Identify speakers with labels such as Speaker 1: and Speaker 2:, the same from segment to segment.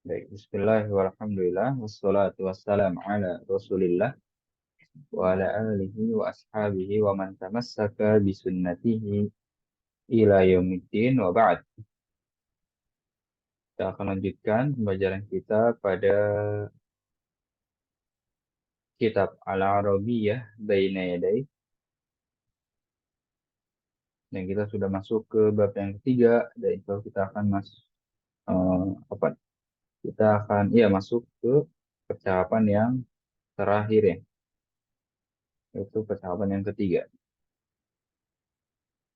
Speaker 1: Baik, bismillahirrahmanirrahim. Wassalatu wassalamu ala Rasulillah wa ala alihi wa ashabihi wa man tamassaka bisunnatihi ila yaumiddin wa ba'd. Kita akan lanjutkan pembelajaran kita pada kitab Al-Arabiyyah Baina Yaday, dan kita sudah masuk ke bab yang ketiga, dan itu kita akan masuk apa? Kita akan masuk ke percakapan yang terakhir ya, yaitu percakapan yang ketiga.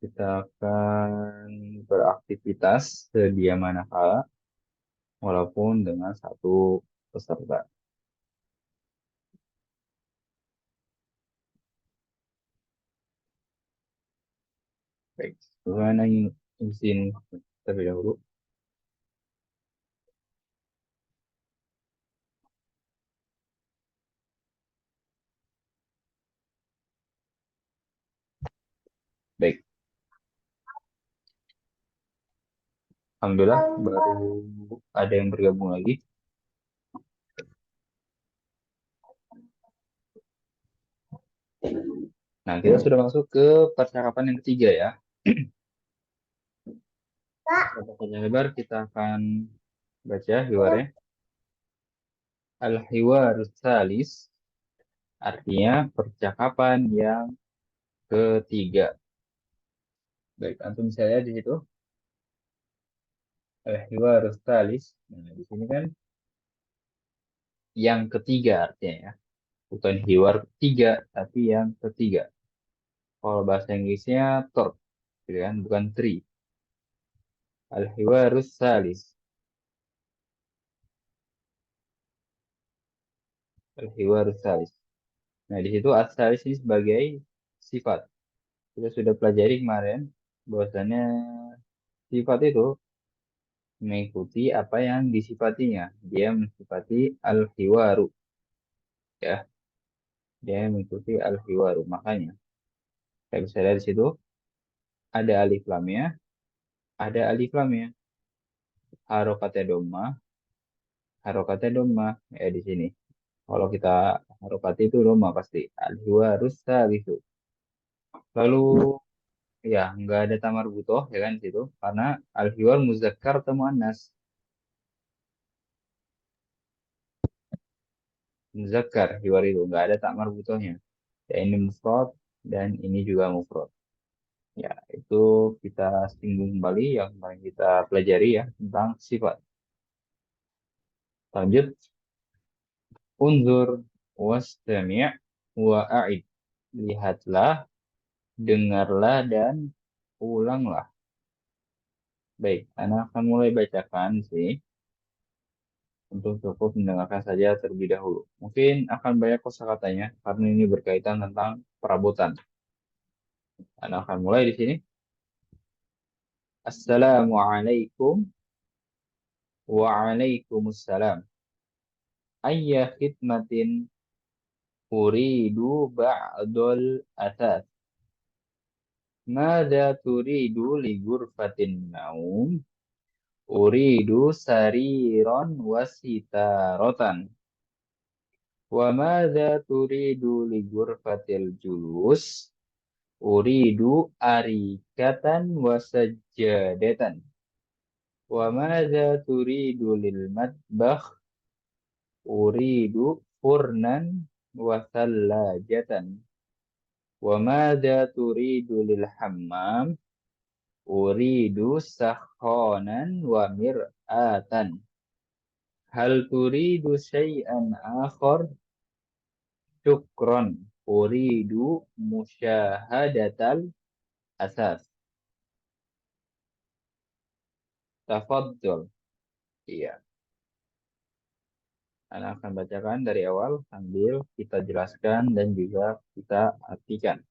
Speaker 1: Kita akan beraktivitas sedia manakala, walaupun dengan satu peserta. Baik, Tuhan izin terlebih dahulu. Baik, Alhamdulillah baru ada yang bergabung lagi. Nah, kita sudah masuk ke percakapan yang ketiga ya. Tanpa panjang lebar, kita akan baca hiwarnya. Al-hiwar salis artinya percakapan yang ketiga. Baik, antum bisa lihat di situ. Al-hiwar salis. Nah, di sini kan yang ketiga artinya ya. Bukan hiwar ketiga, tapi yang ketiga. Kalau bahasa Inggrisnya third, gitu kan? Bukan three. Al-hiwarus salis. Al-hiwarus salis. Nah, di situ as-salis ini sebagai sifat. Kita sudah pelajari kemarin bahwasannya sifat itu mengikuti apa yang disifatinya. Dia mensifati al-hiwaru, ya. Dia mengikuti al-hiwaru. Makanya, kita bisa lihat di situ ada alif lamnya, ada alif lamnya. Harokatnya domma, harokatnya domma, ya di sini. Kalau kita harokati itu domma pasti. Al-hiwarus salisu. Lalu ya nggak ada tamar butoh ya kan di situ karena al-hiwar muzakkar atau muannas. Muzakkar hiwar itu nggak ada tamar butohnya. Ya ini mufrad dan ini juga mufrad. Ya itu kita singgung kembali yang kemarin kita pelajari ya tentang sifat. Lanjut, unzur wastami' wa a'id. Lihatlah, dengarlah dan ulanglah. Baik, anak akan mulai bacakan sih. Untuk cukup mendengarkan saja terlebih dahulu. Mungkin akan banyak kosakatanya karena ini berkaitan tentang perabotan. Anak akan mulai di sini. Assalamualaikum waalaikumsalam. Ayya khidmatin uridu ba'dul atas. Mada turidu li ghurfatin naum? Uridu sariron wasitarotan. Wa mada turidu li ghurfatil julus? Uridu arikatan wa sajjadatan. Wa madza turidu lil matbakh? Uridu furnan wa thallajatan. Wa madza turidu lil hammam? Uridu sakhanan wa mir'atan. Hal turidu syai'an akhar? Syukron. Uridu musyahadatal asas. Tafadhol. Iya, Anda akan bacakan dari awal sambil kita jelaskan dan juga kita artikan.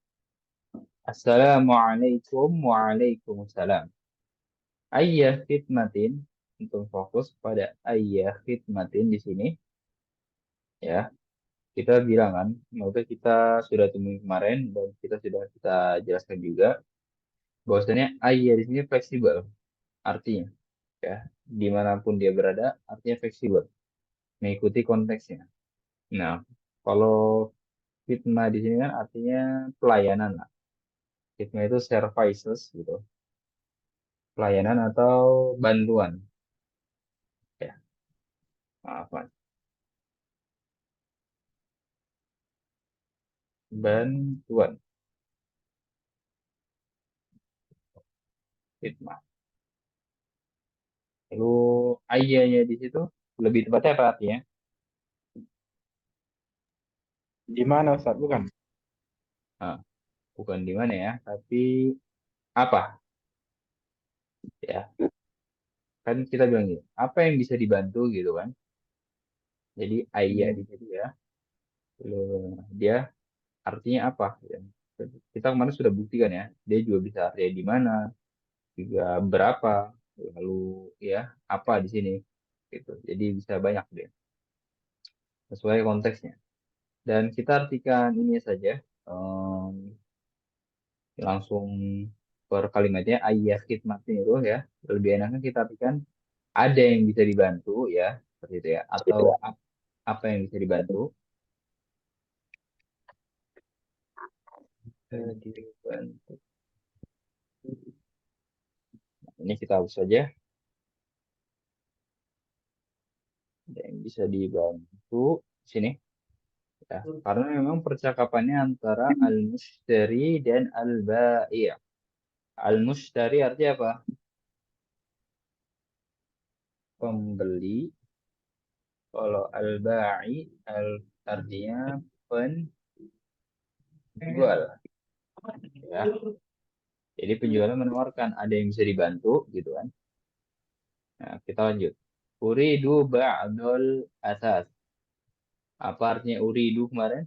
Speaker 1: Assalamualaikum waalaikumsalam. Ayyah khidmatin, untuk fokus pada ayyah khidmatin di sini ya. Kita bilang kan, maksudnya kita sudah temui kemarin dan kita jelaskan juga bahwasanya ayyah di sini fleksibel artinya ya. dimanapun dia berada, artinya fleksibel, mengikuti konteksnya. Nah, kalau khidmah di sini kan artinya pelayanan lah. Khidmah itu services gitu, pelayanan atau bantuan. Ya, maaf, Mas. Bantuan, khidmah. Lalu ayahnya di situ lebih tepatnya apa artinya?
Speaker 2: Di mana Ustaz? Bukan.
Speaker 1: Nah, bukan di mana ya, tapi apa ya? Kan kita bilang gitu, apa yang bisa dibantu gitu kan? Jadi ayah
Speaker 2: Hmm.
Speaker 1: di situ ya, lalu dia artinya apa? Ya. Kita kemarin sudah buktikan ya, dia juga bisa artinya di mana, juga berapa, lalu ya apa di sini gitu. Jadi bisa banyak deh, sesuai konteksnya. Dan kita artikan ini saja, em, langsung per kalimatnya ayat khidmatin itu ya. Lebih enaknya kita artikan ada yang bisa dibantu ya, seperti itu ya. Atau apa yang bisa dibantu. Dibantu. Ini kita hapus saja. Ada yang bisa dibantu sini. Ya, karena memang percakapannya antara al-mushtari dan al-bai'. Al-mushtari artinya apa? Pembeli. Kalau al-bai' artinya penjual. Ya. Jadi penjualnya menawarkan ada yang bisa dibantu gitu kan. Nah, kita lanjut. Uridu ba'dol asas. Apa artinya uridu kemarin?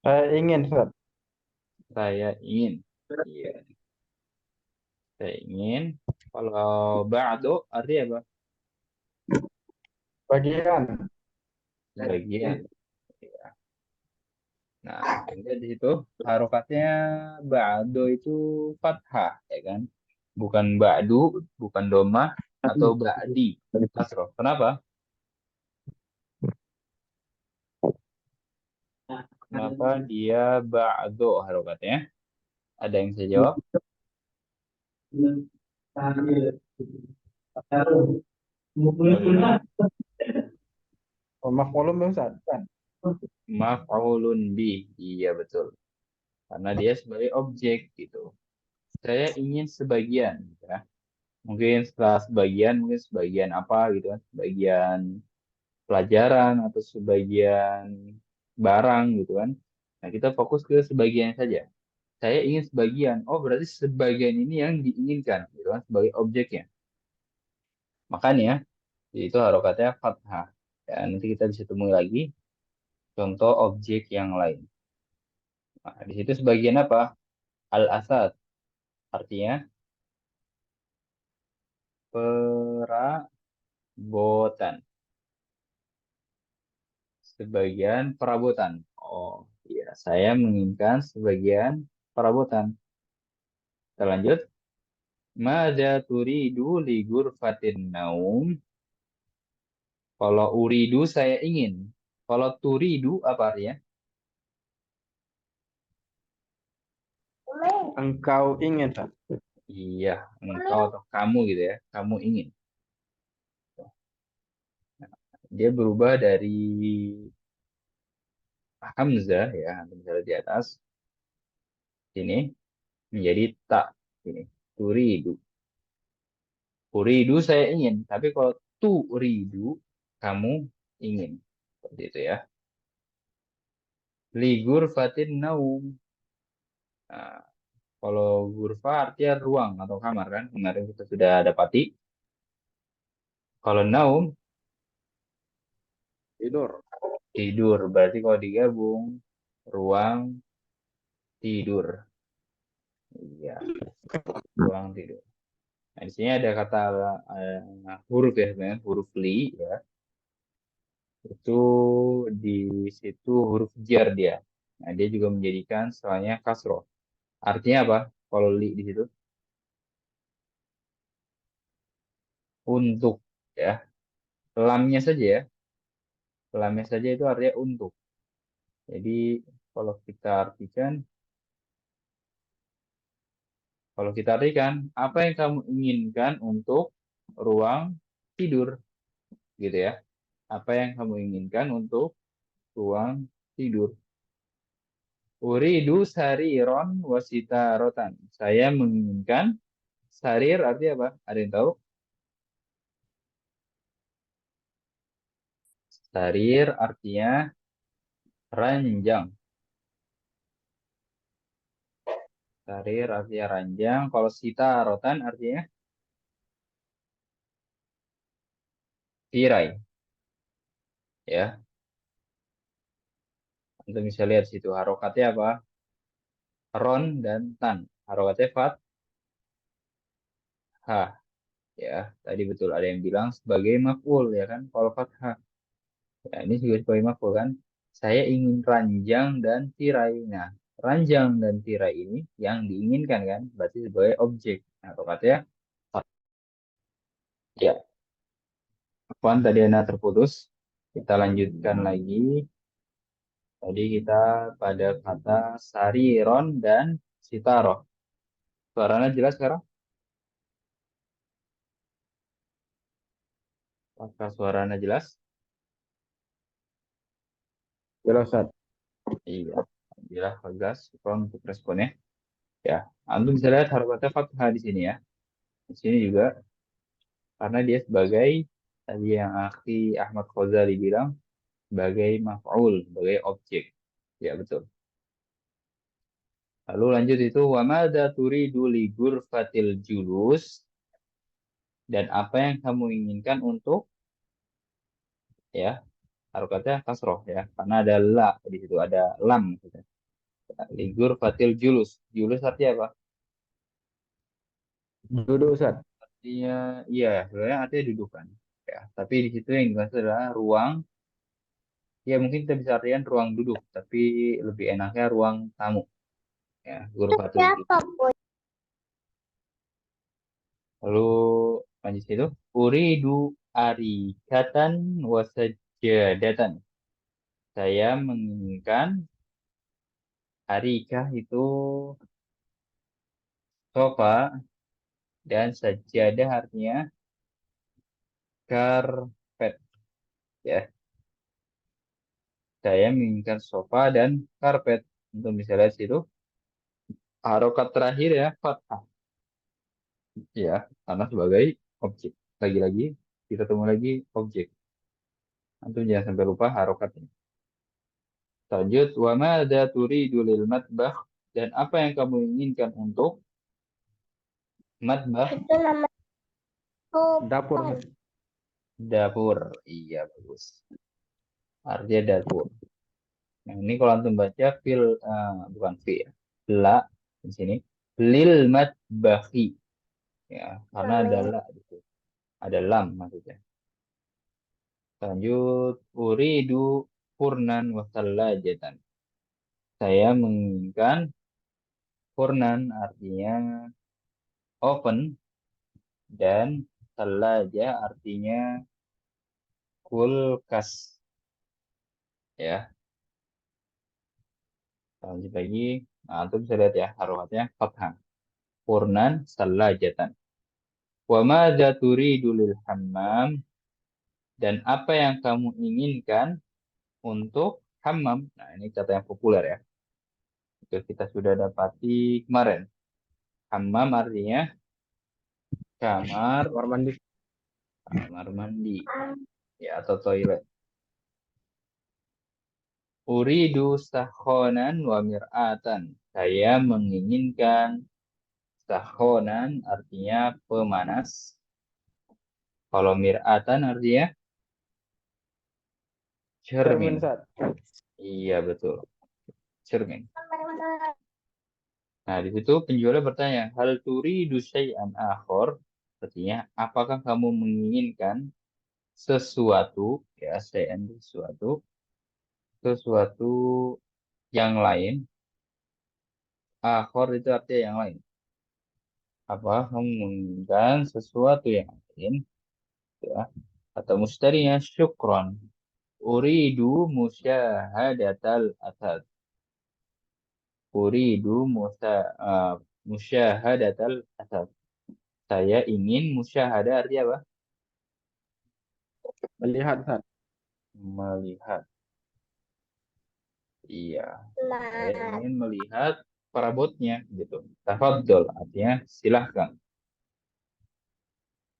Speaker 2: Saya ingin Ustaz.
Speaker 1: Saya ingin. Iya, saya ingin. Kalau ba'do artinya apa?
Speaker 2: Bagian.
Speaker 1: Sebagian. Nah, sehingga di situ harokatnya ba'do itu fathah, ya kan? Bukan ba'du, bukan domah, atau ba'di. Kasroh. Kenapa? Kenapa dia ba'do harokatnya? Ada yang bisa jawab? Bagaimana?
Speaker 2: Oh, maf'ulun bih, Ustaz. Bukan.
Speaker 1: Maf'ulun bih. Iya, betul. Karena dia sebagai objek gitu. Saya ingin sebagian, ya. Mungkin setelah sebagian, mungkin sebagian apa gitu kan? Sebagian pelajaran atau sebagian barang gitu kan. Nah, kita fokus ke sebagian saja. Saya ingin sebagian. Oh, berarti sebagian ini yang diinginkan gitu kan sebagai objeknya. Makanya itu harokatnya fathah. Ya, nanti kita bisa temui lagi contoh objek yang lain. Nah, di situ sebagian apa? Al-asad. Artinya perabotan. Sebagian perabotan. Oh, iya. Saya menginginkan sebagian perabotan. Kita lanjut. Mada turidu li ghurfatin naum. Kalau uridu saya ingin. Kalau turidu apa artinya?
Speaker 2: Engkau ingin Ustaz.
Speaker 1: Iya, engkau atau kamu gitu ya. Kamu ingin. Dia berubah dari hamzah ya, misalnya di atas sini menjadi tak ini. Turidu. Uridu saya ingin, tapi kalau turidu kamu ingin. Seperti itu ya. Li ghurfatin naum. Nah, kalau ghurfa artinya ruang atau kamar kan. Kemarin kita sudah dapati. Kalau naum
Speaker 2: Tidur.
Speaker 1: tidur. Berarti kalau digabung ruang tidur. Iya, ruang tidur. Nah, di sini ada kata huruf ya sebenarnya, huruf li ya. Itu di situ huruf jar dia. Nah, dia juga menjadikan setelahnya kasroh. Artinya apa? Kalau li di situ untuk ya. Lamnya saja ya. Lamnya saja itu artinya untuk. Jadi kalau kita artikan, kalau kita artikan apa yang kamu inginkan untuk ruang tidur gitu ya. Apa yang kamu inginkan untuk ruang tidur. Uridu sariron wasita rotan. Saya menginginkan sarir artinya apa? Ada yang tahu? Sarir artinya ranjang. Sarir artinya ranjang. Kalau sita rotan artinya tirai. Ya, untuk bisa lihat situ harokatnya apa? Ron dan tan. Harokatnya fathah. Ya, tadi betul ada yang bilang sebagai maf'ul ya kan? Kalau fathah. Ya, ini juga sebagai maf'ul kan? Saya ingin ranjang dan tirai. Nah, ranjang dan tirai ini yang diinginkan kan? Berarti sebagai objek. Nah, harokatnya ya. Apaan tadi Ana terputus? Kita lanjutkan lagi. Tadi kita pada kata sariron dan sitaroh. Suaranya jelas sekarang? Apakah suaranya jelas?
Speaker 2: Jelas, Ustaz.
Speaker 1: Iya. Alhamdulillah, Bagas. Syukron untuk responnya. Ya, Antum bisa lihat harokatnya fathah di sini ya. Di sini juga karena dia sebagai tadi yang Akhi Ahmad Khozali bilang sebagai maf'ul, sebagai objek. Ya, betul. Lalu lanjut itu wa madza turidu li ghurfatil julus dan apa yang kamu inginkan untuk ya harokatnya kasroh ya karena ada la di situ ada lam gitu. Li ghurfatil julus. Julus artinya apa?
Speaker 2: Duduk, Ustaz.
Speaker 1: Artinya iya sebenarnya artinya dudukan. Ya, tapi di situ yang dimaksud adalah ruang. Ya mungkin kita bisa artikan ruang duduk, tapi lebih enaknya ruang tamu. Ya, ghurfatil julus.
Speaker 3: Siapa pun
Speaker 1: Lalu lanjut itu uridu arikatan wasajadatan. Saya menginginkan arikah itu sofa dan sajadah artinya karpet. Ya, saya menginginkan sofa dan karpet. Untuk bisa lihat situ harokat terakhir ya fathah. Ya, karena sebagai objek. Lagi-lagi kita temu lagi objek. Antum jangan sampai lupa harokatnya. Lanjut, wa madza turidu lil matbakh dan apa yang kamu inginkan untuk matbakh
Speaker 3: itu nama
Speaker 2: Dapur,
Speaker 3: sopan.
Speaker 2: Ustaz.
Speaker 1: dapur. Iya bagus. Artinya dapur. Nah, ini kalau antum baca bukan fi ya. La di sini lil matbakhi ya, karena ada
Speaker 3: Namanya
Speaker 1: la di situ. Ada lam maksudnya. Lanjut, uridu furnan wa thallajatan. Saya menginginkan furnan artinya oven dan thalaja artinya kulkas ya. Lanjut lagi. Nah, antum bisa lihat ya harokatnya fathah. Furnan thallajatan. Wa madza turidu lil hammam dan apa yang kamu inginkan untuk hammam. Nah, ini kata yang populer ya. Itu kita sudah dapati kemarin. Hammam artinya kamar,
Speaker 2: Kamar mandi.
Speaker 1: kamar mandi ya atau toilet. Uridu sahhonan wa mir'atan. Saya menginginkan sahhonan artinya pemanas. Kalau mir'atan artinya
Speaker 2: Cermin,
Speaker 1: cermin.
Speaker 2: Ustaz.
Speaker 1: Iya betul, cermin. Nah, di situ penjualnya bertanya, hal turidu syai'an akhor? Artinya, apakah kamu menginginkan sesuatu, ya, syai'an sesuatu, sesuatu yang lain? Akhor itu artinya yang lain. Apa kamu menginginkan sesuatu yang lain? Ya. Atau mustarinya syukron. Uridu musyahadatal asad. Uridu musyahadatal asad. Saya ingin musyahadah artinya apa?
Speaker 2: Melihat, Ustaz.
Speaker 1: Melihat. Iya. Saya ingin melihat perabotnya gitu. Tafadhol artinya silahkan.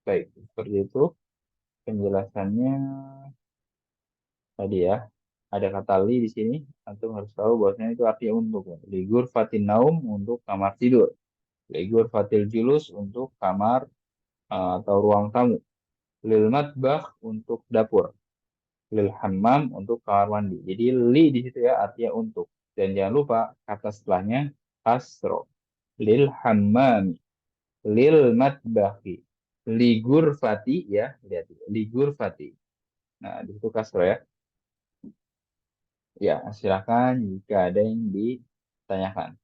Speaker 1: Baik, seperti itu penjelasannya tadi ya. Ada kata li di sini. Antum harus tahu bahwasanya itu artinya untuk. Ligur fatin naum untuk kamar tidur. Ligur fatil julus untuk kamar atau ruang tamu. Lil matbah untuk dapur. Lil hammam untuk kamar mandi. Jadi li di situ ya artinya untuk. Dan jangan lupa kata setelahnya kasro. Lil hammam. Lil matbahi. Ligur fati ya. Lihat. Ligur fati. Nah, di situ kasro ya. Ya, silakan jika ada yang ditanyakan.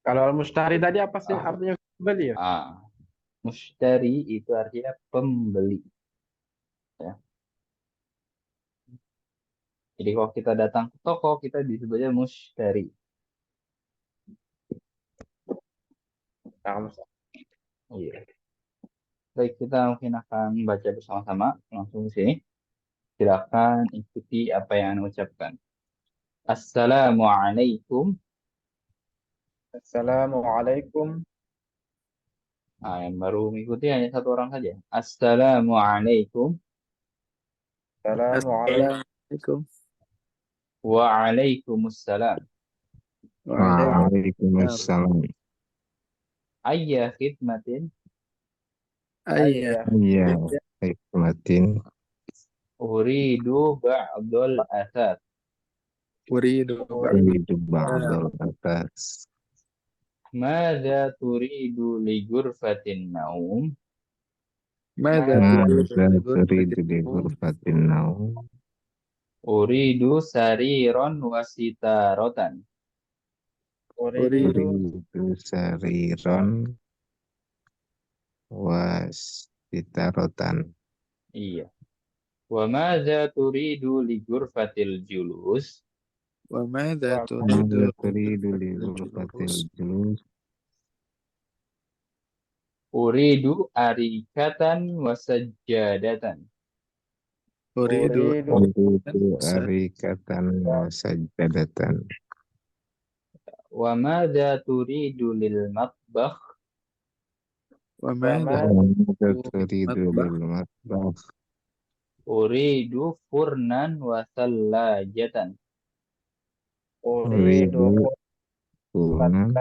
Speaker 2: Kalau al-mustari tadi apa sih
Speaker 1: Ah,
Speaker 2: artinya beli ya?
Speaker 1: ah, Mushtari itu artinya pembeli. Ya. Jadi kalau kita datang ke toko, kita disebutnya mushtari.
Speaker 2: Nah, Ustaz.
Speaker 1: Iya. Baik, kita mungkin akan baca bersama-sama langsung di sini. Silakan ikuti apa yang Anda ucapkan. Assalamualaikum.
Speaker 2: Assalamualaikum.
Speaker 1: Nah, yang baru mengikuti hanya satu orang saja. Assalamualaikum.
Speaker 2: Assalamualaikum.
Speaker 3: Assalamualaikum.
Speaker 1: Waalaikumsalam.
Speaker 3: Waalaikumsalam.
Speaker 4: Waalaikumsalam.
Speaker 1: Ayya khidmatin.
Speaker 3: Ayah.
Speaker 2: Ayah.
Speaker 4: Iya, hikmatin.
Speaker 1: Uridu ba'dul athar.
Speaker 3: Uridu
Speaker 4: Uridu ba'dal atas.
Speaker 1: Mada turidu li ghurfatin naum?
Speaker 3: Mada turidu
Speaker 4: Mada
Speaker 3: li
Speaker 4: turidu di
Speaker 3: ghurfatin
Speaker 4: ghurfatin naum.
Speaker 1: Uridu sariron wasitarotan.
Speaker 2: Uridu
Speaker 4: Uridu sariron wasitarotan.
Speaker 1: Iya. Wa madza turidu li ghurfatil julus?
Speaker 3: wa mada
Speaker 2: wa
Speaker 3: turidu
Speaker 4: Mada
Speaker 3: li
Speaker 4: turidu di
Speaker 3: ghurfatil
Speaker 4: ghurfatil
Speaker 3: julus
Speaker 4: julus.
Speaker 1: Uridu arikatan wasajjadatan.
Speaker 3: Uridu
Speaker 2: Uridu
Speaker 4: Uridu arikatan wasajadatan.
Speaker 1: Wa madza turidu lil matbakh?
Speaker 3: wa
Speaker 2: wa
Speaker 3: mada
Speaker 2: ma
Speaker 4: Mada turidu
Speaker 3: matbah
Speaker 4: lil matbah.
Speaker 1: Uridu furnan wasallajatan.
Speaker 2: uridu
Speaker 4: Uridu punan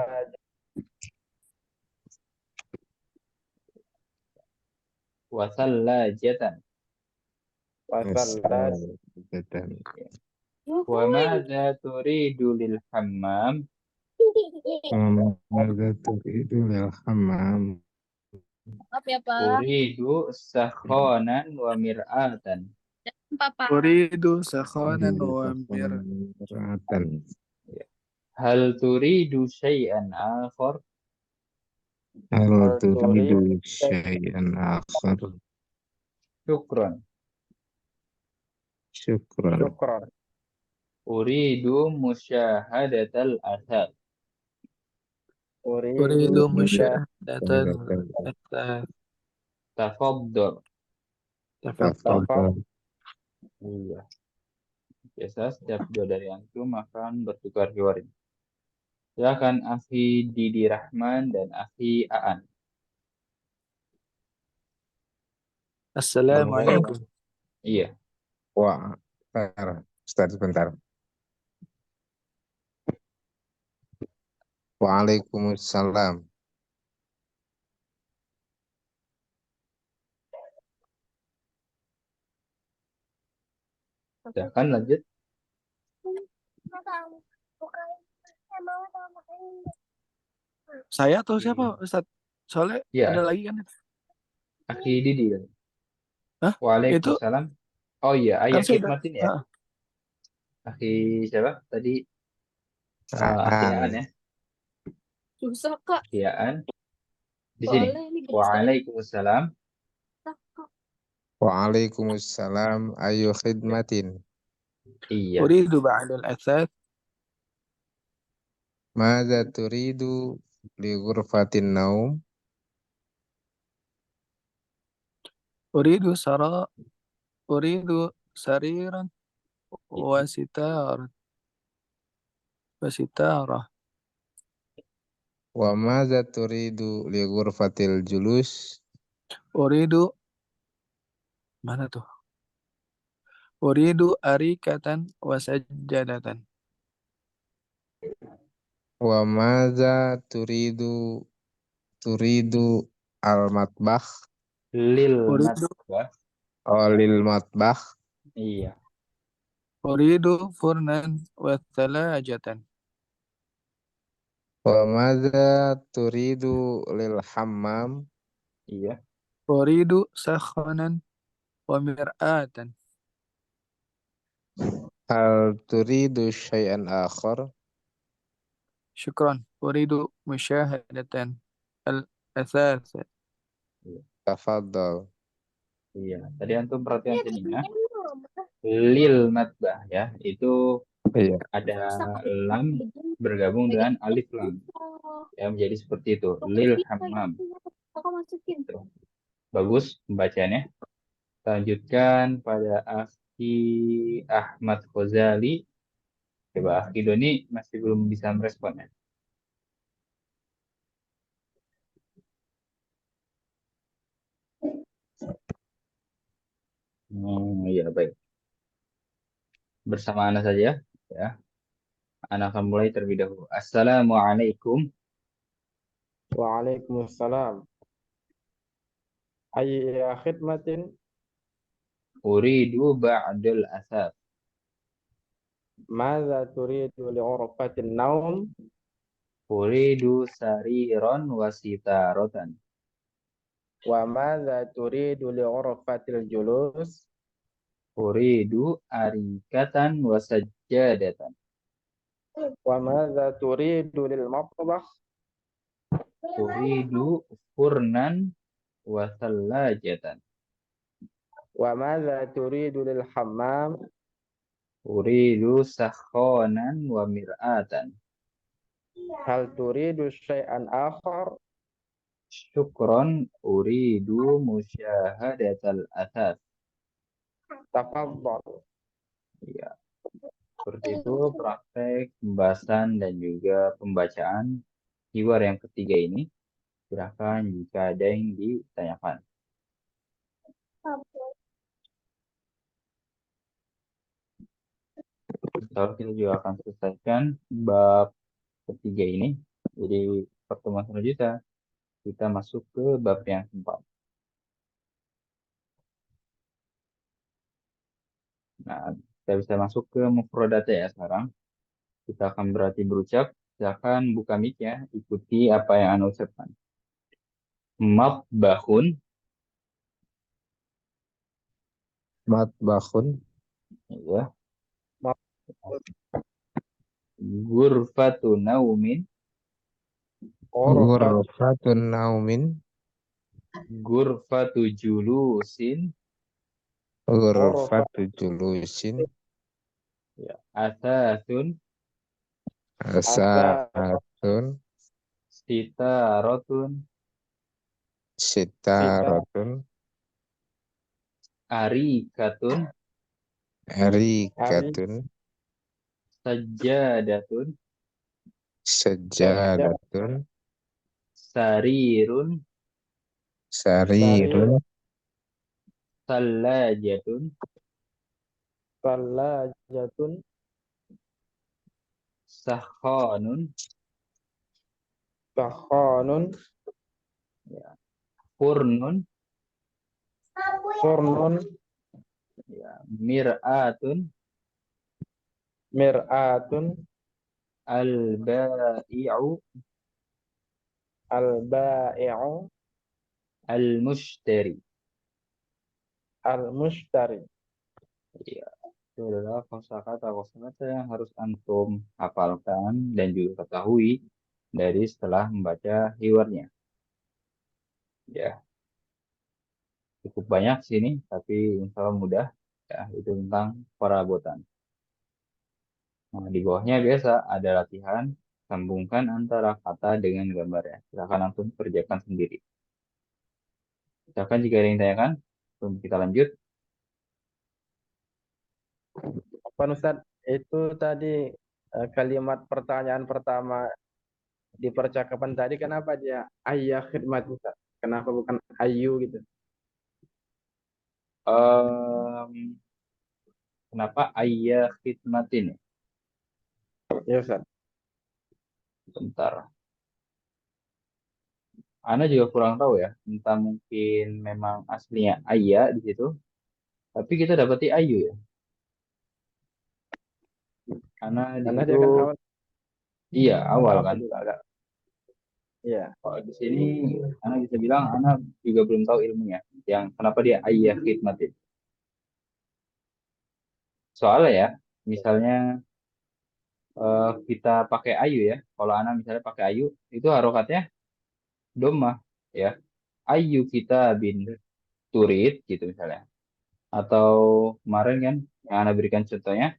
Speaker 1: Wasallajatan.
Speaker 2: wasallaj
Speaker 4: wasajadatan.
Speaker 1: Wa madza turidu lil hammam?
Speaker 4: Mada turidu lil hammam.
Speaker 5: Maaf ya, Pak.
Speaker 1: Uridu sakhonan wa mir'atan.
Speaker 5: Papa.
Speaker 3: Uridu sakhanan
Speaker 4: Uridu
Speaker 3: wa
Speaker 4: sakhanatan.
Speaker 1: Hal turidu syai'an akhar?
Speaker 4: Hal
Speaker 2: hal
Speaker 4: turidu
Speaker 2: turidu
Speaker 4: syai'an akhar.
Speaker 1: Syukron.
Speaker 4: Syukran.
Speaker 2: syukran.
Speaker 1: Uridu musyahadatal athar.
Speaker 3: Uridu
Speaker 2: Uridu
Speaker 3: musyahadatal
Speaker 4: Syahadatal
Speaker 3: athar.
Speaker 1: Tafaddal.
Speaker 3: Tafadhal.
Speaker 4: tafadhal.
Speaker 1: Iya. Biasa setiap dua dari antum akan bertukar riwayat. Silakan Akhi Didi Rahman dan Akhi Aan.
Speaker 3: Assalamualaikum.
Speaker 1: Iya.
Speaker 4: Wah, bentar. Ustaz, bentar. Waalaikumsalam.
Speaker 1: Silakan lanjut.
Speaker 3: Saya atau siapa, Ustaz? Soalnya
Speaker 1: Iya.
Speaker 3: ada lagi kan?
Speaker 1: Akhi Didi kan?
Speaker 3: Hah? Itu
Speaker 1: Waalaikumsalam. Oh iya,
Speaker 3: kan
Speaker 1: ayah
Speaker 3: sudah.
Speaker 1: khidmatin ya. Akhi siapa? Tadi Akhi Aan
Speaker 4: Aan.
Speaker 1: ya.
Speaker 5: Susah, Kak.
Speaker 1: Akhi Aan. Di sini.
Speaker 5: Soalnya ini gede sekali.
Speaker 1: Waalaikumsalam.
Speaker 5: Kak.
Speaker 4: Waalaikumsalam ayu khidmatin.
Speaker 1: Iya.
Speaker 3: أريد بعد الأثاث.
Speaker 4: Mada turidu li ghurfatin naum?
Speaker 3: أريد أريد سريرا وستارة.
Speaker 4: Wa mada turidu li ghurfatil julus?
Speaker 3: أريد mana tuh? أريد أريكة وسجادة.
Speaker 4: Wa mada turidu al matbakh?
Speaker 1: Lil
Speaker 3: أريد
Speaker 1: matbah.
Speaker 4: Lil matbakh?
Speaker 1: Iya.
Speaker 3: أريد فرنا وثلاجة.
Speaker 4: Wa mada turidu lil hammam?
Speaker 1: Iya.
Speaker 3: أريد سخنا ومرآة.
Speaker 4: Hal turidu syai'an akhar?
Speaker 3: شكرا. أريد مشاهدة الأثاث.
Speaker 4: Tafadhal.
Speaker 1: Iya. Tadi antum perhatian
Speaker 5: Iya,
Speaker 1: sininya.
Speaker 5: kayaknya
Speaker 1: Lil matbah ya. Itu
Speaker 4: Iya.
Speaker 1: ada lam bergabung dengan alif lam. Ya, menjadi seperti itu. Lil hammam.
Speaker 5: Kakak masukin.
Speaker 1: Tuh. Bagus pembacaannya. Kita lanjutkan pada Akhi Ahmad Khozali. Coba Akhi Doni masih belum bisa meresponnya. Iya baik. Bersama Ana saja ya. Ana akan mulai terlebih dahulu. Assalamualaikum.
Speaker 2: Waalaikumsalam. Ayya khidmatin.
Speaker 1: Uridu ba'dal asaf.
Speaker 2: Mada turidu li ghurfatin naum?
Speaker 1: Uridu sariron wasitarotan.
Speaker 2: Wa mada turidu li ghurfatil julus?
Speaker 1: Uridu arikatan wasajjadatan.
Speaker 2: Wa mada turidu lil matbakh?
Speaker 1: Uridu furnan wasallajatan.
Speaker 2: Wa mada turidu lil hammam?
Speaker 1: Uridu sakhonan wa mir'atan.
Speaker 2: Hal turidu syai'an akhar?
Speaker 1: Syukron uridu musyahadatal athas.
Speaker 2: Tafadhal.
Speaker 1: Ya, seperti itu praktek pembahasan dan juga pembacaan hiwar yang ketiga ini. Silakan jika ada yang ditanyakan. Insya kita juga akan selesaikan bab ketiga ini. Jadi pertemuan selanjutnya kita masuk ke bab yang keempat. Nah, kita bisa masuk ke mufrodata ya sekarang. Kita akan berarti berucap. Silakan buka mic ya, ikuti apa yang Anda ucapkan. Mabahun,
Speaker 4: Matbakhun.
Speaker 1: ya. Gurfatu naumin,
Speaker 4: Ghurfatun naumin.
Speaker 1: gurfatu julusin,
Speaker 4: Ghurfatu julusin.
Speaker 1: ya. Asasun,
Speaker 4: Asatun.
Speaker 1: sitarotun,
Speaker 4: Sitaratun.
Speaker 1: arikatun,
Speaker 4: Arikatun.
Speaker 1: sajadatun,
Speaker 4: Sajadatun.
Speaker 1: sarirun,
Speaker 4: Sarirun.
Speaker 1: salajatun,
Speaker 2: Salajatun.
Speaker 1: sakhonun,
Speaker 2: Sakhanun.
Speaker 1: ya. Furnun,
Speaker 2: Furnun.
Speaker 1: ya. Mir'atun,
Speaker 2: Mir'atun.
Speaker 1: al-ba'i'u,
Speaker 2: Al-ba'i'u.
Speaker 1: Al-mushtari.
Speaker 2: Al-mushtari.
Speaker 1: Ya, itu adalah kosakata yang harus antum hafalkan dan juga ketahui dari setelah membaca hiwarnya. Ya, cukup banyak sini, tapi insya Allah mudah. Ya, itu tentang perabotan. Nah, di bawahnya biasa ada latihan sambungkan antara kata dengan gambarnya. Silakan antum kerjakan sendiri. Silakan jika ada yang tanyakan, sebelum kita lanjut.
Speaker 2: Pak Ustadz, itu tadi kalimat pertanyaan pertama di percakapan tadi kenapa dia ayah khidmat Ustaz? Kenapa bukan ayu gitu?
Speaker 1: Em, Kenapa ayah khidmatin? Ya?
Speaker 2: Ya Ustaz.
Speaker 1: Bentar. Ana juga kurang tahu ya. Entah mungkin memang aslinya ayah di situ. Tapi kita dapati ayu ya. Karena di
Speaker 2: Karena
Speaker 1: situ
Speaker 2: dia kan awal
Speaker 1: iya awal
Speaker 2: aku
Speaker 1: kan.
Speaker 2: juga agak iya.
Speaker 1: Kalau di sini Ana bisa bilang Ana juga belum tahu ilmunya. Yang kenapa dia ayah khidmatin. Soalnya ya, misalnya kita pakai ayu ya. Kalau Ana misalnya pakai ayu, itu harokatnya domah ya. Ayu kita bin turid gitu misalnya. Atau kemarin kan yang Ana berikan contohnya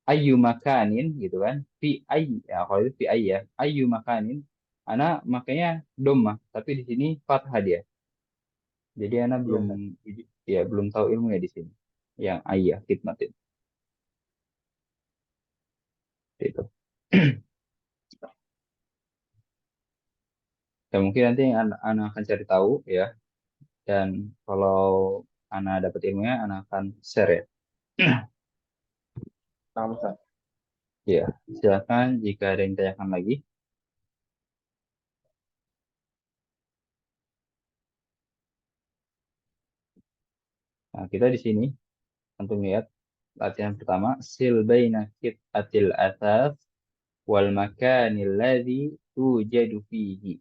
Speaker 1: ayu makanin gitu kan. Fi ay ya kalau itu fi ay ya. Ayu makanin Ana makanya domah, tapi di sini fathah dia. Jadi Ana
Speaker 2: Iya
Speaker 1: belum
Speaker 2: Ustaz.
Speaker 1: ya belum tahu ilmunya di sini. Yang ayah khidmatin itu. Ya mungkin nanti Ana akan cari tahu ya. Dan kalau Ana dapat ilmunya, Ana akan share ya.
Speaker 2: Nah, Ustaz.
Speaker 1: Ya, silakan jika ada yang tanyakan lagi. Nah, kita di sini untuk lihat latihan pertama sil baina atil athas wal makanil ladzi tujadu fihi.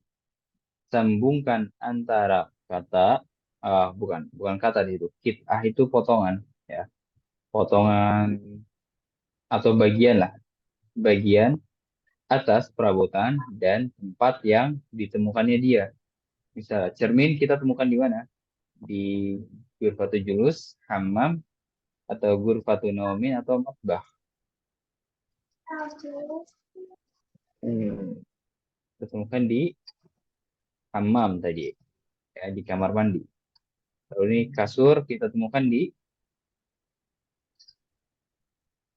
Speaker 1: Sambungkan antara kata bukan kata di situ. Kit'ah itu potongan ya. Potongan atau bagian lah. Bagian atas perabotan dan tempat yang ditemukannya dia. Misal cermin kita temukan di mana? Di Ghurfatul Julus, hammam, atau Ghurfatun Naumin atau matbah. Kita temukan di hammam tadi, ya, di kamar mandi. Lalu ini kasur kita temukan di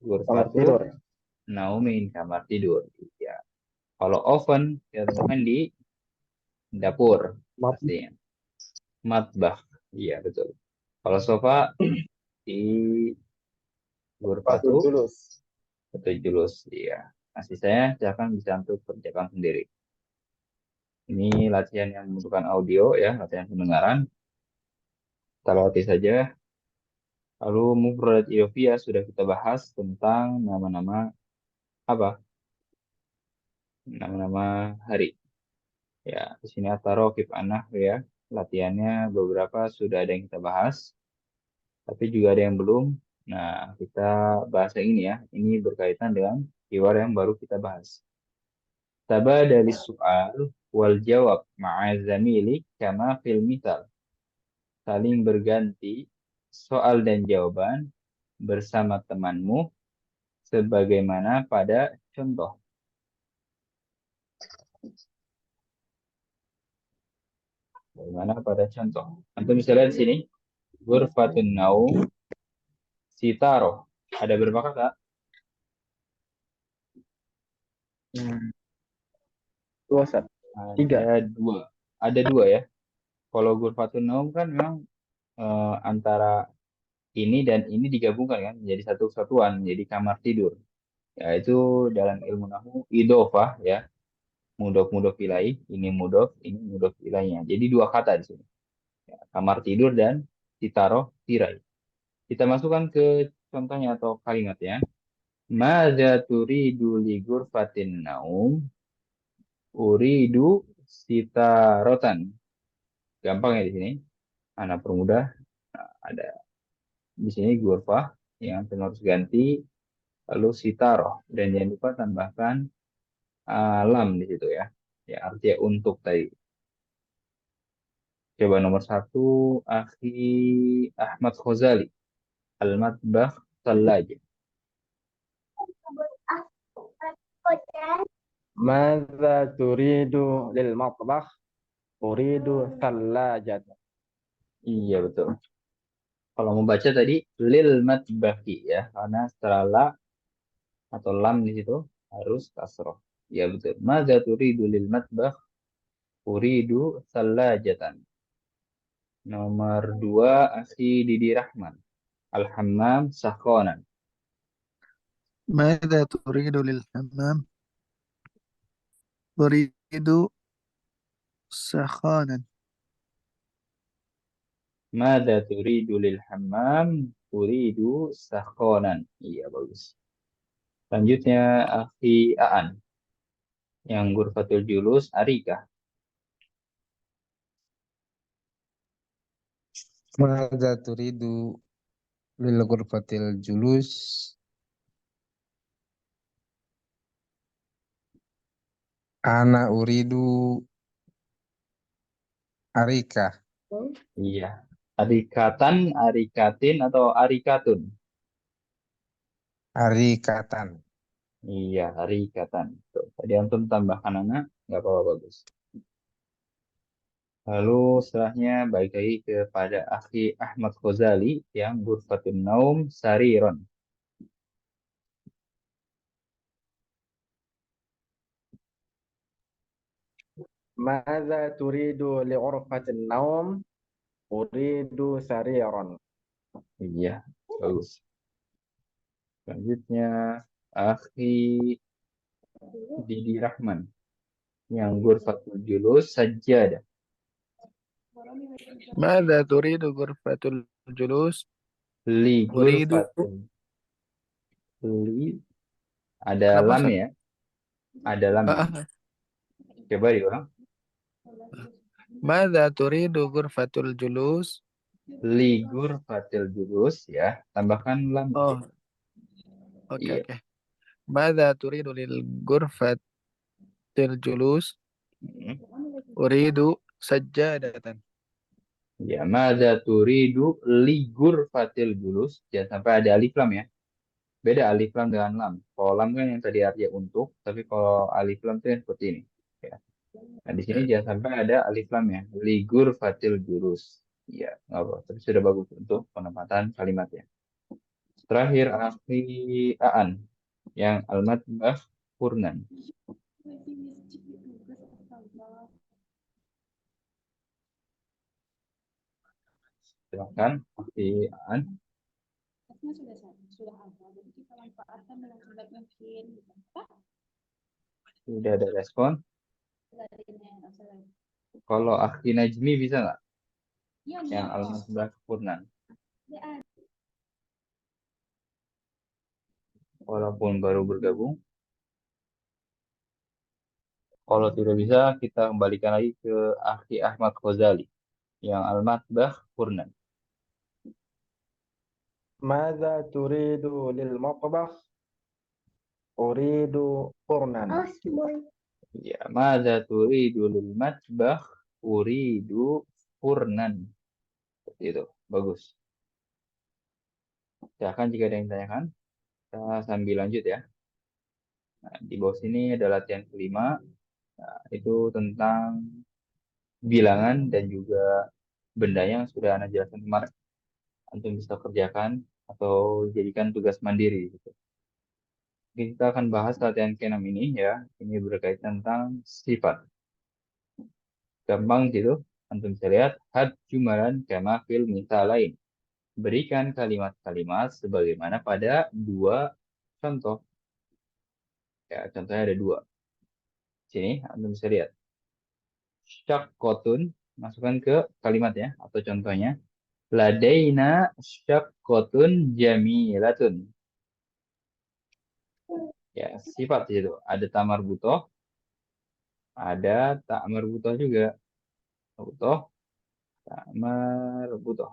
Speaker 2: Kamar tidur.
Speaker 1: Ghurfatun Naumin, kamar tidur. Ya. Kalau oven kita temukan di dapur,
Speaker 2: Maaf.
Speaker 1: pastinya. Matbah, iya betul. Kalau sofa di
Speaker 2: Batu
Speaker 1: Ghurfatu
Speaker 2: julus.
Speaker 1: atau julus, iya. Nah, sisanya silakan bisa untuk kerjakan sendiri. Ini latihan yang membutuhkan audio ya, latihan pendengaran. Kita latih saja. Lalu mufrad idhofiyah sudah kita bahas tentang nama-nama apa? Nama-nama hari. Ya, di sini at-taraqib anah ya. Latihannya beberapa sudah ada yang kita bahas, tapi juga ada yang belum. Nah, kita bahas yang ini ya. Ini berkaitan dengan keyword yang baru kita bahas. Tabadali soal wal jawab ma'a zamili kama fil mithal. Saling berganti soal dan jawaban bersama temanmu sebagaimana pada contoh. Bagaimana pada contoh. Antum bisa lihat di sini. Ghurfatun naum sitaro. Ada berapa kata?
Speaker 2: Dua Ustaz. Tiga.
Speaker 1: Ada dua. Ada dua ya. Kalau Ghurfatun naum kan memang antara ini dan ini digabungkan kan menjadi satu kesatuan, jadi kamar tidur. Ya itu dalam ilmu nahu idofah ya. Mudof ilaih, ini mudof ilainya. Jadi dua kata di sini. Ya, kamar tidur dan ditaruh tirai. Kita masukkan ke contohnya atau kalimatnya. Mada turidu li ghurfatin naum uridu sitarotan. gampang ya di sini. Anak permudah. Nah, ada di sini ghurfah yang harus ganti, lalu sitaroh, dan jangan lupa tambahkan lam di situ ya. Ya artinya untuk tadi. Coba nomor 1, Akhi Ahmad Khozali. Al-Matbakh Thallajah.
Speaker 2: Madza turidu lil matbakh? Uridu thallajat.
Speaker 1: Iya betul. Kalau mau baca tadi lil matbakhi ya, karena setelah la atau lam di situ harus kasroh. Ya betul. Madza turidu lil matbakh? Uridu thallajatan. Nomor 2, Akhi Didi Rahman. Al-Hammam Sakhonan.
Speaker 3: ماذا تريد للحمام؟ أريد سخانا.
Speaker 1: Madza turidu lil hammam? Uridu sakhonan. Iya bagus. Selanjutnya Akhi Aan yang ghurfatul julus Arika.
Speaker 4: Madza turidu lil ghurfatil julus? Ana uridu arika.
Speaker 1: Iya. Arikatan, arikatin atau arikatun?
Speaker 4: Arikatan.
Speaker 1: Iya, arikatan. Tuh, tadi antum tambahkan anak, nggak apa-apa bagus. Lalu setelahnya balik lagi kepada Akhi Ahmad Khozali yang ghurfatun naum sariron.
Speaker 2: Madza turidu li ghurfatin naum? Uridu sariran.
Speaker 1: Iya, bagus. Selanjutnya Akhi Didi Rahman yang ghurfatul julus sajjadah.
Speaker 3: ماذا تريد غرفة الجلوس؟
Speaker 1: Li
Speaker 3: أريد
Speaker 1: ghurfatul. Li ada
Speaker 3: kenapa
Speaker 1: lam
Speaker 3: Ustaz?
Speaker 1: ya, ada lam ya.
Speaker 3: Ah,
Speaker 1: Coba diulang.
Speaker 3: ماذا تريد غرفة الجلوس؟
Speaker 1: Li ghurfatil julus ya, tambahkan lam.
Speaker 3: Oh, oke
Speaker 1: Iya.
Speaker 3: oke. ماذا تريد للغرفة الجلوس؟
Speaker 1: Hmm.
Speaker 3: أريد سجادة.
Speaker 1: Ya, madza turidu li ghurfatil julus. Jangan sampai ada alif lam ya. Beda alif lam dengan lam. Kalau lam kan yang tadi artinya untuk, tapi kalau alif lam itu yang seperti ini. Ya. Nah, di sini
Speaker 3: Ya.
Speaker 1: jangan sampai ada alif lam ya. Li ghurfatil julus. Iya, nggak apa. Tapi sudah bagus untuk penempatan kalimatnya. Terakhir, Akhi Aan yang al-matbakh Furnan. Silakan, Akhi Aan. Sudah ada respon. Kalau Akhi Najmi bisa nggak? Yang al-matbakh Furnan. Walaupun baru bergabung. Kalau tidak bisa, kita kembalikan lagi ke Akhi Ahmad Khozali yang al-matbakh Furnan.
Speaker 2: Madza turidu lil matbakh? Uridu furnan.
Speaker 1: Ya, madza turidu lil matbakh? Uridu Furnan. Seperti itu. Bagus. Silakan jika ada yang ditanyakan. Kita sambil lanjut ya. Nah, di bawah sini ada latihan kelima. Nah, itu tentang bilangan dan juga benda yang sudah Anda jelaskan kemarin. Antum bisa kerjakan atau jadikan tugas mandiri gitu. Oke, kita akan bahas latihan ke-6 ini ya. Ini berkaitan tentang sifat. Gampang gitu. Antum bisa lihat had jumalan kama fil lain. Berikan kalimat-kalimat sebagaimana pada dua contoh. Ya, contohnya ada dua. Sini Antum bisa lihat. Syakkotun, masukkan ke kalimatnya atau contohnya. Ladaina syakkotun jamilatun. Ya, sifat di situ. Ada tamar butoh, ada tak marbutoh juga. Butoh, marbutoh.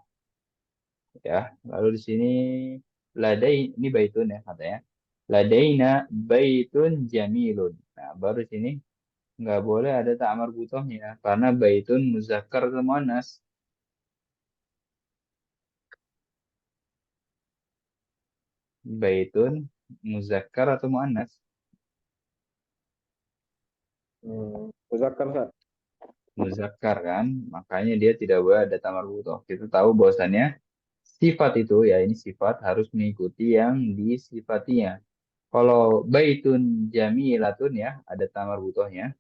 Speaker 1: Ya, lalu di sini ladai ini baitun ya katanya. Ladaina baitun jamilun. Nah, baru sini nggak boleh ada tak marbutohnya karena baitun muzakkar atau muannas. Baitun muzakkar atau muannas.
Speaker 2: Muzakkar Ustaz.
Speaker 1: Muzakkar kan, makanya dia tidak boleh ada tak marbutoh. Kita tahu bahwasannya sifat itu ya ini sifat harus mengikuti yang disifatinya. Kalau baitun jamilatun ya ada tak marbutohnya.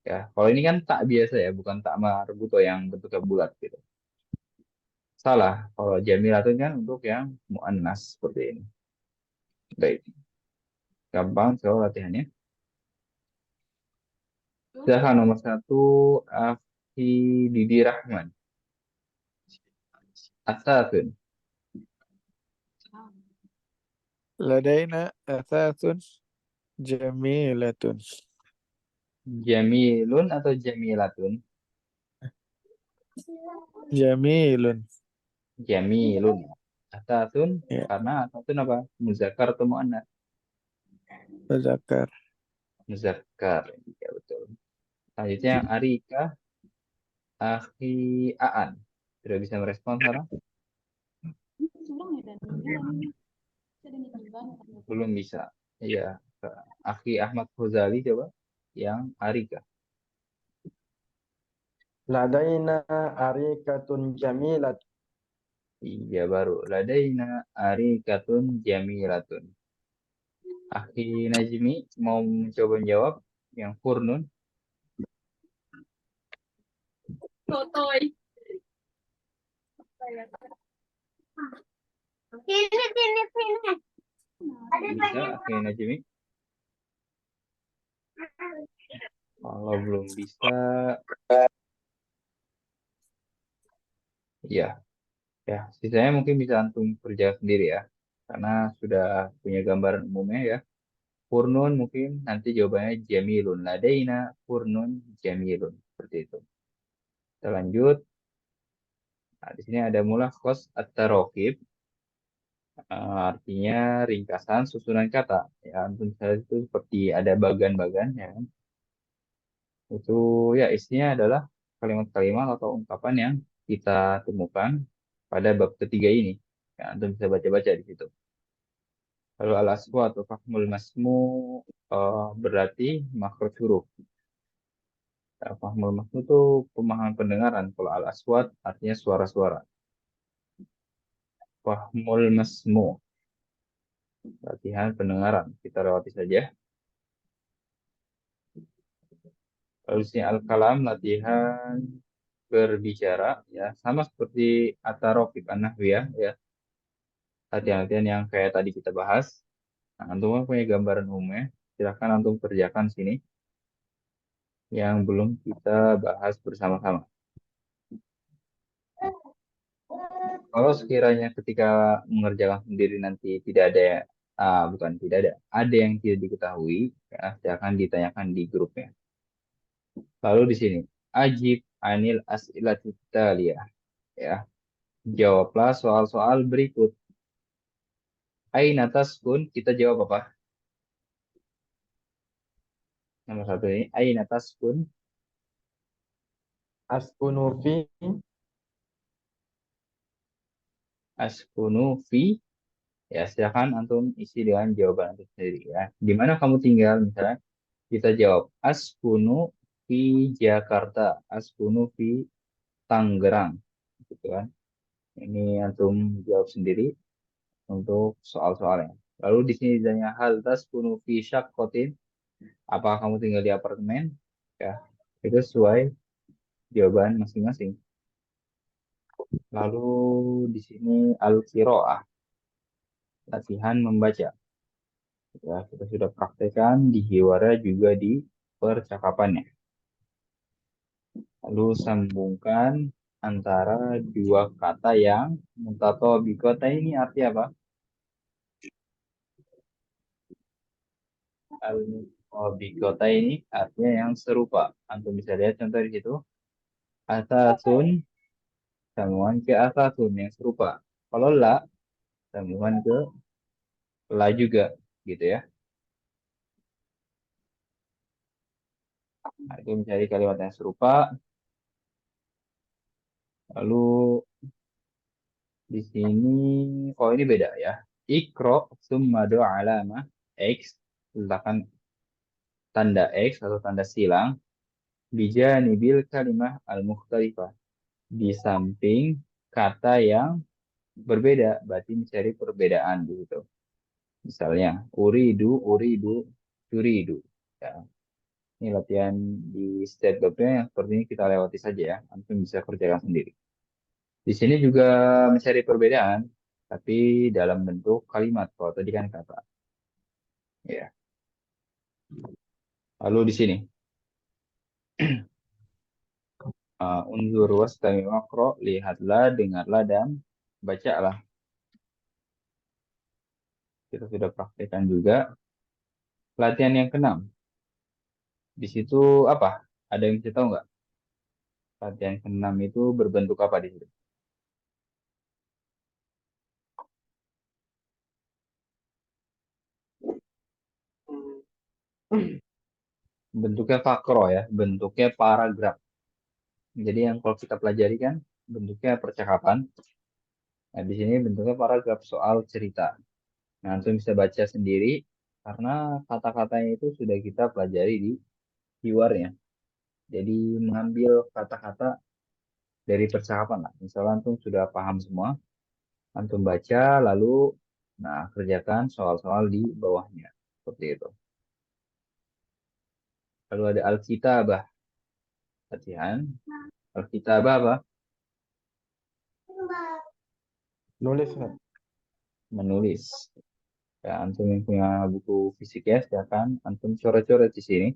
Speaker 1: Ya, kalau ini kan tak biasa ya, bukan tak marbutoh yang bentuknya bulat gitu. Salah. Kalau jamilatun kan untuk yang muannas seperti ini. Baik, gampang so latihannya. Silahkan nomor satu, Afi Didi Rahman. Asatun.
Speaker 3: لدينا أثاث جميلة.
Speaker 1: Jamilun atau jamilatun?
Speaker 3: جميل.
Speaker 1: Jamilun. Asatun
Speaker 3: Ya,
Speaker 1: karena asatun apa? Muzakkar atau muannas?
Speaker 3: muzakkar.
Speaker 1: Muzakkar. Ya betul. Selanjutnya Arika, Akhi Aan. Sudah bisa merespon sekarang? Belum bisa. Iya. Akhi Ahmad Ghazali coba. Yang Arika.
Speaker 2: Ladaina arikatun jamilat.
Speaker 1: Iya baru. Ladaina Arikatun Jamilatun. Akhi Najmi mau mencoba menjawab yang Furnun.
Speaker 5: Sini. Ada
Speaker 1: Bisa
Speaker 5: banyak.
Speaker 1: Akhi Najmi. Kalau belum bisa, ya, ya. Sisanya mungkin bisa antum kerja sendiri ya, karena sudah punya gambaran umumnya ya. Furnun mungkin nanti jawabannya Jamilun. Ladaina Furnun Jamilun seperti itu. Kita lanjut. Nah, di sini ada mula khos at-tarokib, artinya ringkasan susunan kata. Ya, antum bisa lihat itu seperti ada bagan-bagan ya. Kan. Itu ya isinya adalah kalimat-kalimat atau ungkapan yang kita temukan pada bab ketiga ini. Ya, antum bisa baca-baca di situ. Lalu al-aswa atau fahmul masmu berarti makhraj huruf. Ya, fahmul masmu itu pemahaman pendengaran. Kalau al-aswat artinya suara-suara. Fahmul masmu, latihan pendengaran. Kita lewati saja. Lalu sini al-kalam, latihan berbicara. Ya, sama seperti at-tarokib an-nahwiyah. Ya, latihan-latihan yang kayak tadi kita bahas. Nah, antum kan punya gambaran umumnya. Silahkan antum kerjakan sini yang belum kita bahas bersama-sama. Kalau sekiranya ketika mengerjakan sendiri nanti tidak ada, bukan tidak ada yang tidak diketahui, ya, silahkan ditanyakan di grupnya. Lalu di sini, ajib anil as'ilatit taliyah, ya. Jawablah soal-soal berikut. Aina taskun, kita jawab apa? Nomor satu ini, aina taskun,
Speaker 2: Askunu fi
Speaker 1: askunu fi. Ya, silakan antum isi dengan jawaban antum sendiri ya. Di mana kamu tinggal misalnya kita jawab askunu fi Jakarta, askunu fi Tangerang gitu kan. Ini antum jawab sendiri untuk soal-soalnya. Lalu di sini ditanya hal taskunu fi syaqqatin, apakah kamu tinggal di apartemen? Ya, itu sesuai jawaban masing-masing. Lalu di sini al-qiraah, latihan membaca. Ya, kita sudah praktekkan di Hiwara juga di percakapannya. Lalu sambungkan antara dua kata yang mutatobikota ini arti apa? Al-mutabikota ini artinya yang serupa. Antum bisa lihat contoh di situ. Atasun sambungan ke asatun yang serupa. Kalau la, sambungan ke la juga, gitu ya. Nah, itu mencari kalimat yang serupa. Lalu di sini, oh ini beda ya. Ikro summa do alamah X, letakkan tanda X atau tanda silang. Bijanibil kalimah al-mukhtalifah. Di samping kata yang berbeda, berarti mencari perbedaan gitu. Misalnya, uridu, uridu, turidu. Ya, ini latihan di state verbnya yang seperti ini kita lewati saja ya. Antum bisa kerjakan sendiri. Di sini juga mencari perbedaan, tapi dalam bentuk kalimat. Kalau tadi kan kata. Ya. Lalu di sini, unzur wastami makro, lihatlah, dengarlah, dan bacalah. Kita sudah praktekkan juga. Latihan yang keenam. Di situ apa? Ada yang bisa tahu nggak? Latihan keenam itu berbentuk apa di situ? Bentuknya fakro ya, bentuknya paragraf. Jadi yang kalau kita pelajari kan bentuknya percakapan. Nah, di sini bentuknya paragraf soal cerita. Nah, antum bisa baca sendiri karena kata-katanya itu sudah kita pelajari di keywordnya. Jadi mengambil kata-kata dari percakapan lah. Misalnya antum sudah paham semua, antum baca lalu nah kerjakan soal-soal di bawahnya. Seperti itu. Lalu ada Alkitabah, latihan. Alkitabah apa?
Speaker 2: Nulis, Ustaz.
Speaker 1: Menulis. Ya, antum yang punya buku fisik ya, silakan antum coret-coret di sini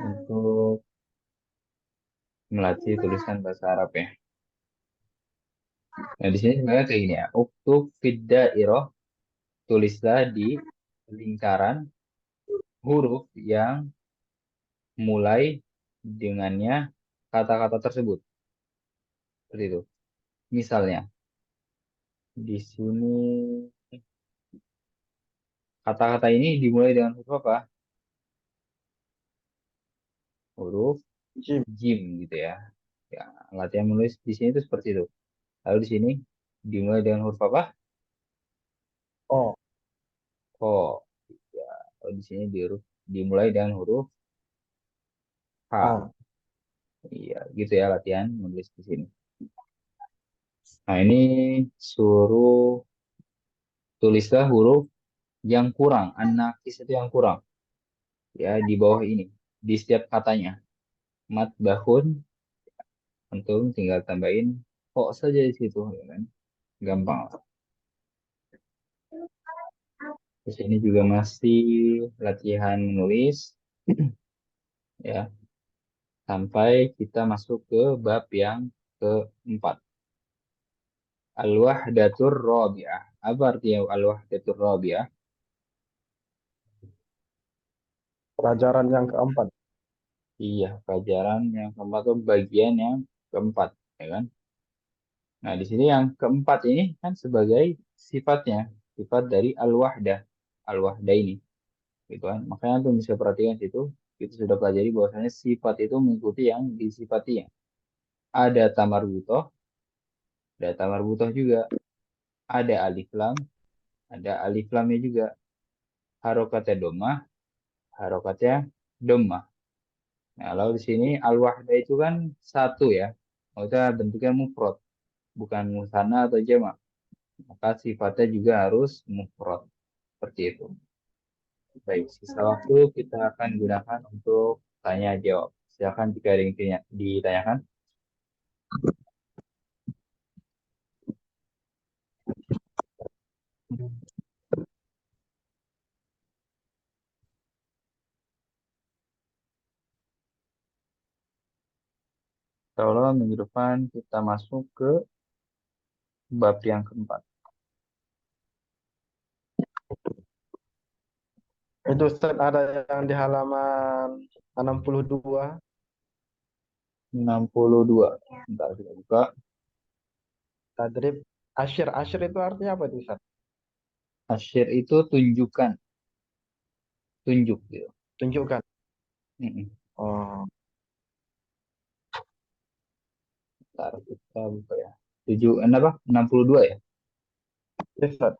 Speaker 1: untuk melatih tulisan bahasa Arab ya. Nah, di sini sebenarnya kayak gini ya. Uktub fid dairah, tulislah di lingkaran huruf yang mulai dengannya kata-kata tersebut. Seperti itu. Misalnya, di sini kata-kata ini dimulai dengan huruf apa? Huruf
Speaker 2: Jim.
Speaker 1: jim gitu ya. Ya, latihan menulis di sini itu seperti itu. Lalu di sini dimulai dengan huruf apa?
Speaker 2: Oh,
Speaker 1: Oh, ya. Kalau di sini dimulai dengan huruf H.
Speaker 2: ah.
Speaker 1: Iya, gitu ya latihan menulis di sini. Nah, ini suruh tulislah huruf yang kurang. An-nakis itu yang kurang. Ya, di bawah ini. Di setiap katanya. Mat bahun, antum tinggal tambahin kok saja di situ, ya kan? Gampang. Di sini juga masih latihan menulis, ya, sampai kita masuk ke bab yang keempat. Al-wahdatur rabi'ah. Apa artinya al-wahdatur rabi'ah?
Speaker 2: Pelajaran yang keempat.
Speaker 1: Iya, pelajaran yang keempat itu bagian yang keempat, ya kan? Nah, di sini yang keempat ini kan sebagai sifatnya, sifat dari al-wahdah, al-wahdah ini, gitu kan? Makanya tuh bisa perhatikan situ, kita sudah pelajari bahwasanya sifat itu mengikuti yang disifatinya. Ada tamar butoh, ada tamar butoh juga, ada alif lam, ada alif lamnya juga, harokatnya domah, harokatnya domah. Nah, lalu di sini al-wahdah itu kan satu ya, maksudnya bentuknya mufrad, bukan musanna atau jamak. Maka sifatnya juga harus mufrad. Seperti itu. Baik, sisa waktu kita akan gunakan untuk tanya jawab. Silakan jika ada yang ditanyakan. Kalau minggu depan kita masuk ke bab yang keempat.
Speaker 2: Itu Ustaz ada yang di halaman 62.
Speaker 1: 62. Bentar kita buka.
Speaker 2: Tadrib asyir. Asyir itu artinya apa tuh, Ustaz?
Speaker 1: Asyir itu tunjukkan. Tunjuk gitu.
Speaker 2: Tunjukkan.
Speaker 1: Mm-mm.
Speaker 2: Oh,
Speaker 1: Bentar kita buka ya. 62 ya?
Speaker 2: yes, Ustaz.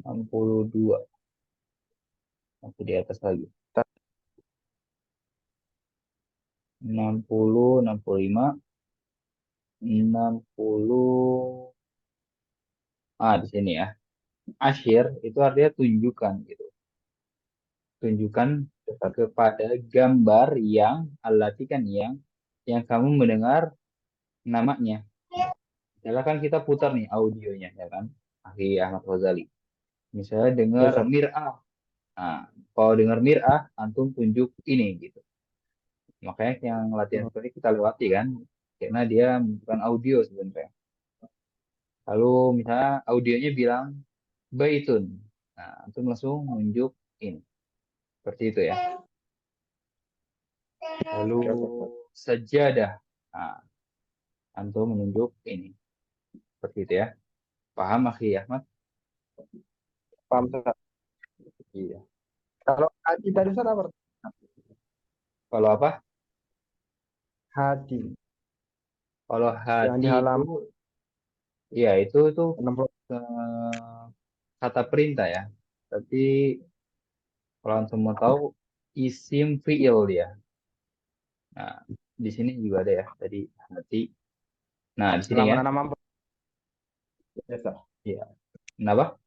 Speaker 1: 62. Masih di atas lagi. 60, 65, 60. Di sini ya. Asyir itu artinya tunjukkan gitu. Tunjukkan kepada gambar yang allati kan yang kamu mendengar namanya. Misalnya kan kita putar nih audionya ya kan. Akhi Ahmad Ghazali. Misalnya dengar
Speaker 2: Yes, Ustaz.
Speaker 1: mir'ah. Nah, kalau dengar mir'ah, antum tunjuk ini gitu. Makanya yang latihan seperti ini kita lewati kan. Karena dia bukan audio sebenarnya. Lalu misalnya audionya bilang baitun. Nah, antum langsung nunjuk ini. Seperti itu ya. Lalu sajadah. Nah, antum menunjuk ini. Seperti itu ya. Paham akhi Ahmad?
Speaker 2: Paham, Ustaz.
Speaker 1: Iya.
Speaker 2: Kalau hati tadi, Ustaz, apa?
Speaker 1: Kalau apa?
Speaker 2: Hati.
Speaker 1: Kalau
Speaker 2: Yang di
Speaker 1: hati itu,
Speaker 2: halaman
Speaker 1: ya itu
Speaker 2: 60.
Speaker 1: kata perintah ya. Tapi kalau antum mau tahu isim fiil dia. Nah, di sini juga ada ya tadi hati. Nah, di sini ya.
Speaker 2: Halaman 60. Yes, Ustaz.
Speaker 1: Iya. Kenapa?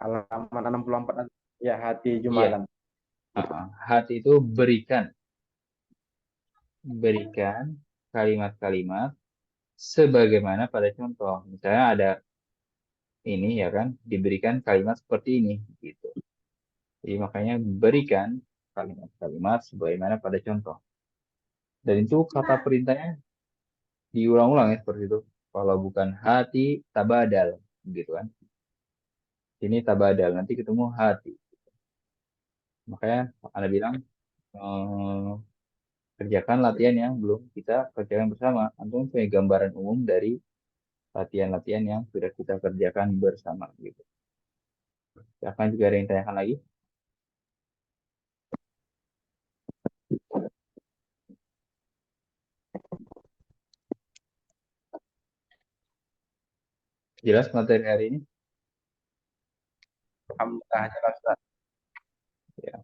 Speaker 2: Halaman 64. Ya, hati
Speaker 1: Iya.
Speaker 2: jumalan.
Speaker 1: Hati itu berikan. Berikan kalimat-kalimat sebagaimana pada contoh. Misalnya ada ini ya kan, diberikan kalimat seperti ini gitu. Jadi makanya berikan kalimat-kalimat sebagaimana pada contoh. Dan itu kata perintahnya diulang-ulang ya seperti itu. Kalau bukan hati, tabadal gitu kan. Ini tabadal, nanti ketemu hati. Makanya Anda bilang eh, kerjakan latihan yang belum kita kerjakan bersama. Antum punya gambaran umum dari latihan-latihan yang sudah kita kerjakan bersama gitu. Akan juga ada yang tanyakan lagi. Jelas materi hari ini?
Speaker 2: Alhamdulillah, jelas, Ustaz.
Speaker 1: Ya.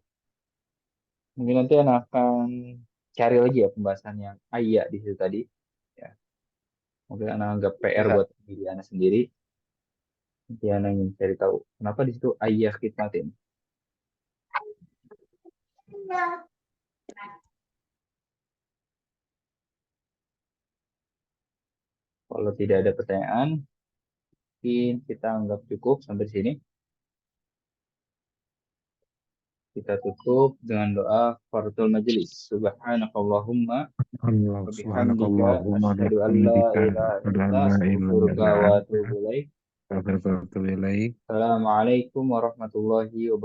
Speaker 1: Mungkin nanti anak akan cari lagi ya pembahasan yang ayat di situ tadi. Ya. Mungkin anak anggap PR
Speaker 2: Ustaz.
Speaker 1: buat diri anak sendiri. Nanti anak ingin cari tahu kenapa di situ ayat khidmatin. Kalau tidak ada pertanyaan, mungkin kita anggap cukup sampai di sini. Kita tutup dengan doa fardhu majelis. Subhanakallahumma wa bihamdika
Speaker 4: Subhanakallahumma
Speaker 1: asyhadu an la
Speaker 4: bihamdika
Speaker 1: ilaha
Speaker 4: asyhadu
Speaker 1: illa
Speaker 4: an
Speaker 1: anta
Speaker 4: la ilaha
Speaker 1: astaghfiruka
Speaker 4: illa
Speaker 1: wa
Speaker 4: anta
Speaker 1: atubu ilaik.
Speaker 4: astaghfiruka wa atubu ilaik.
Speaker 1: Assalamualaikum warahmatullahi wabarakatuh.